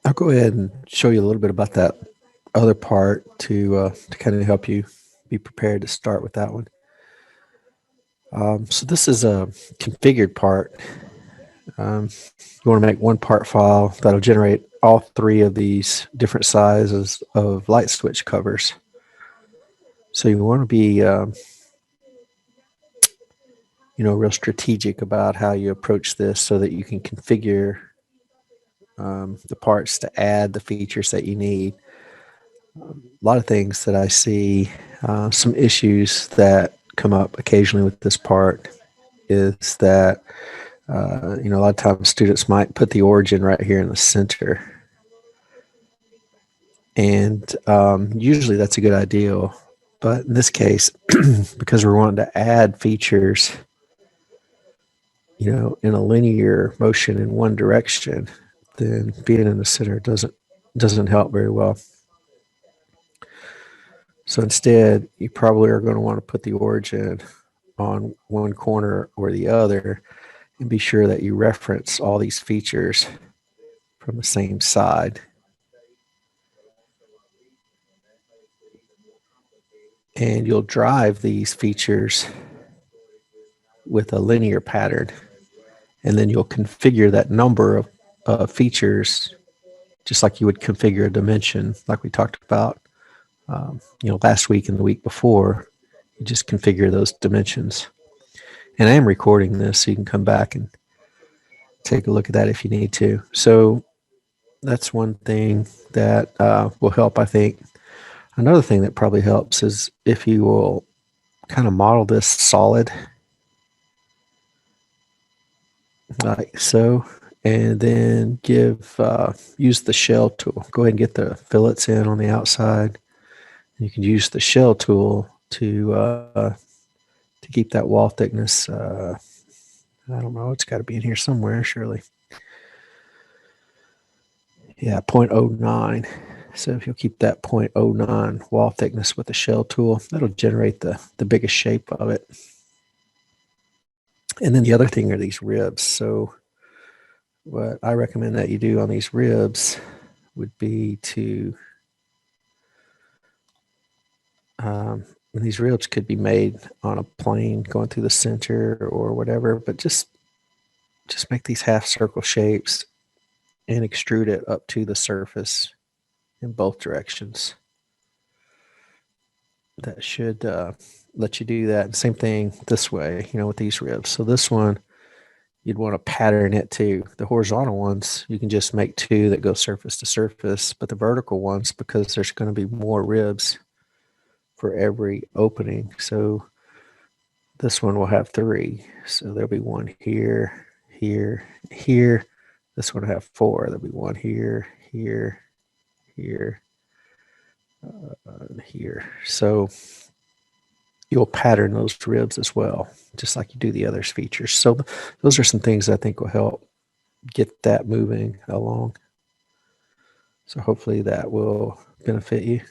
I'll go ahead and show you a little bit about that other part to kind of help you be prepared to start with that one. So this is a configured part. You want to make one part file that'll generate all three of these different sizes of light switch covers. So you want to be, real strategic about how you approach this so that you can configure the parts to add the features that you need. A lot of things that I see, some issues that come up occasionally with this part is that, a lot of times students might put the origin right here in the center. And usually that's a good idea. But in this case, because we're wanting to add features, in a linear motion in one direction, then being in the center doesn't help very well. So instead, you probably are going to want to put the origin on one corner or the other and be sure that you reference all these features from the same side. And you'll drive these features with a linear pattern, and then you'll configure that number of features just like you would configure a dimension, like we talked about last week and the week before. You just configure those dimensions. And I am recording this, so you can come back and take a look at that if you need to. So that's one thing that will help, I think. Another thing that probably helps is if you will kind of model this solid, like so, and then use the shell tool. Go ahead and get the fillets in on the outside. You can use the shell tool to keep that wall thickness. I don't know, it's got to be in here somewhere, surely. Yeah, 0.09. So if you'll keep that 0.09 wall thickness with the shell tool, that'll generate the biggest shape of it. And then the other thing are these ribs. So what I recommend that you do on these ribs would be to, these ribs could be made on a plane going through the center or whatever, but just make these half circle shapes and extrude it up to the surface in both directions. That should let you do that. And same thing this way, with these ribs. So this one, you'd want to pattern it to the horizontal ones. You can just make two that go surface to surface, but the vertical ones, because there's going to be more ribs for every opening. So this one will have three. So there'll be one here, here, here. This one will have four. There'll be one here, here, here, here. So you'll pattern those ribs as well, just like you do the other features. So those are some things I think will help get that moving along. So hopefully that will benefit you.